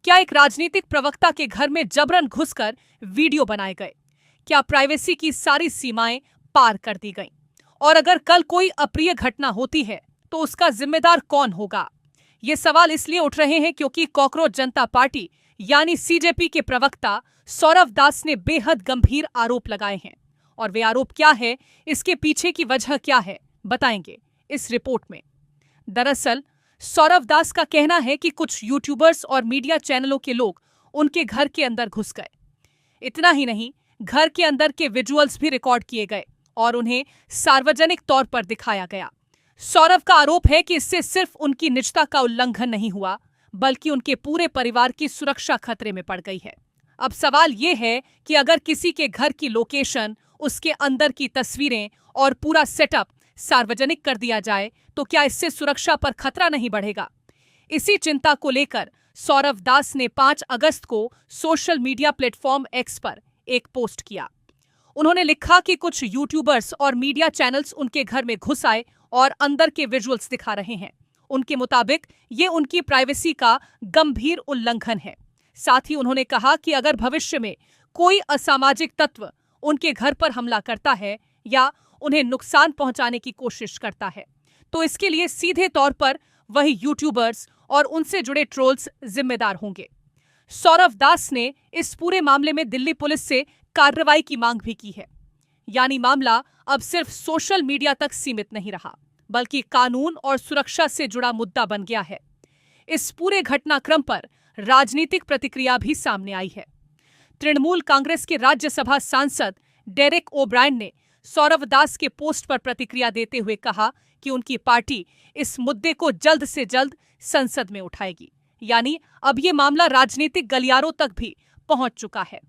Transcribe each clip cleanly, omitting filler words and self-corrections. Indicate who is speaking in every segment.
Speaker 1: क्या एक राजनीतिक प्रवक्ता के घर में जबरन घुसकर वीडियो बनाए गए? क्या प्राइवेसी की सारी सीमाएं पार कर दी गईं? और अगर कल कोई अप्रिय घटना होती है तो उसका जिम्मेदार कौन होगा? ये सवाल इसलिए उठ रहे हैं क्योंकि कॉकरोच जनता पार्टी यानी सीजेपी के प्रवक्ता सौरव दास ने बेहद गंभीर आरोप लगाए हैं। और वे आरोप क्या है, इसके पीछे की वजह क्या है, बताएंगे इस रिपोर्ट में। दरअसल सौरव दास का कहना है कि कुछ यूट्यूबर्स और मीडिया चैनलों के लोग उनके घर के अंदर घुस गए। इतना ही नहीं, घर के अंदर के विजुअल्स भी रिकॉर्ड किए गए और उन्हें सार्वजनिक तौर पर दिखाया गया। सौरव का आरोप है कि इससे सिर्फ उनकी निजता का उल्लंघन नहीं हुआ, बल्कि उनके पूरे परिवार की सुरक्षा खतरे में पड़ गई है। अब सवाल ये है कि अगर किसी के घर की लोकेशन, उसके अंदर की तस्वीरें और पूरा सेटअप सार्वजनिक कर दिया जाए तो क्या इससे सुरक्षा पर खतरा नहीं बढ़ेगा? इसी चिंता को लेकर सौरव दास ने 5 अगस्त को सोशल मीडिया प्लेटफॉर्म एक्स पर एक पोस्ट किया। उन्होंने लिखा कि कुछ यूट्यूबर्स और मीडिया चैनल्स उनके घर में घुस आए और अंदर के विजुअल्स दिखा रहे हैं। उनके मुताबिक ये उनकी प्राइवेसी का गंभीर उल्लंघन है। साथ ही उन्होंने कहा कि अगर भविष्य में कोई असामाजिक तत्व उनके घर पर हमला करता है या उन्हें नुकसान पहुंचाने की कोशिश करता है तो इसके लिए सीधे तौर पर वही यूट्यूबर्स और उनसे जुड़े ट्रोल्स जिम्मेदार होंगे। सौरव दास ने इस पूरे मामले में दिल्ली पुलिस से कार्रवाई की मांग भी की है। यानी मामला अब सिर्फ सोशल मीडिया तक सीमित नहीं रहा, बल्कि कानून और सुरक्षा से जुड़ा मुद्दा बन गया है। इस पूरे घटनाक्रम पर राजनीतिक प्रतिक्रिया भी सामने आई है। तृणमूल कांग्रेस के राज्यसभा सांसद डेरेक ओब्रायन ने सौरव दास के पोस्ट पर प्रतिक्रिया देते हुए कहा कि उनकी पार्टी इस मुद्दे को जल्द से जल्द संसद में उठाएगी। यानी अब ये मामला राजनीतिक गलियारों तक भी पहुंच चुका है।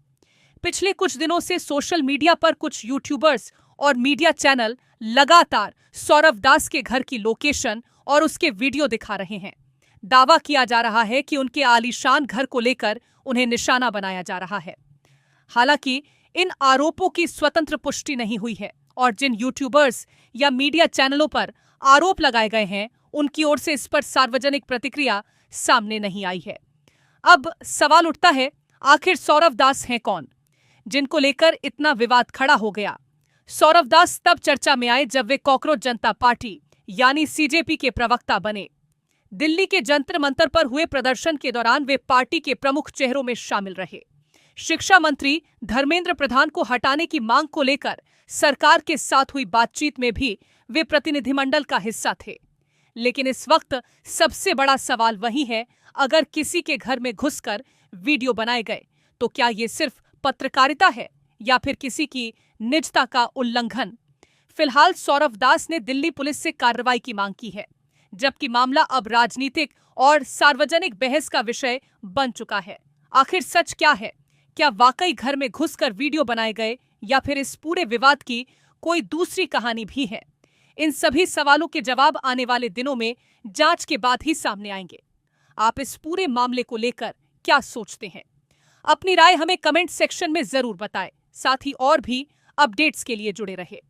Speaker 1: पिछले कुछ दिनों से सोशल मीडिया पर कुछ यूट्यूबर्स और मीडिया चैनल लगातार सौरव दास के घर की लोकेशन और उसके वीडियो दिखा रहे हैं। दावा किया जा रहा है कि उनके आलीशान घर को लेकर उन्हें निशाना बनाया जा रहा है। हालांकि इन आरोपों की स्वतंत्र पुष्टि नहीं हुई है और जिन यूट्यूबर्स या मीडिया चैनलों पर आरोप लगाए गए हैं उनकी ओर से इस पर सार्वजनिक प्रतिक्रिया सामने नहीं आई है। अब सवाल उठता है, आखिर सौरव दास हैं कौन, जिनको लेकर इतना विवाद खड़ा हो गया? सौरव दास तब चर्चा में आए जब वे कॉकरोच जनता पार्टी यानी सीजेपी के प्रवक्ता बने। दिल्ली के जंतर मंतर पर हुए प्रदर्शन के दौरान वे पार्टी के प्रमुख चेहरों में शामिल रहे। शिक्षा मंत्री धर्मेंद्र प्रधान को हटाने की मांग को लेकर सरकार के साथ हुई बातचीत में भी वे प्रतिनिधिमंडल का हिस्सा थे। लेकिन इस वक्त सबसे बड़ा सवाल वही है, अगर किसी के घर में घुसकर वीडियो बनाए गए तो क्या ये सिर्फ पत्रकारिता है या फिर किसी की निजता का उल्लंघन? फिलहाल सौरव दास ने दिल्ली पुलिस से कार्रवाई की मांग की है, जबकि मामला अब राजनीतिक और सार्वजनिक बहस का विषय बन चुका है। आखिर सच क्या है? क्या वाकई घर में घुसकर वीडियो बनाए गए या फिर इस पूरे विवाद की कोई दूसरी कहानी भी है? इन सभी सवालों के जवाब आने वाले दिनों में जांच के बाद ही सामने आएंगे। आप इस पूरे मामले को लेकर क्या सोचते हैं? अपनी राय हमें कमेंट सेक्शन में जरूर बताएं। साथ ही और भी अपडेट्स के लिए जुड़े रहे।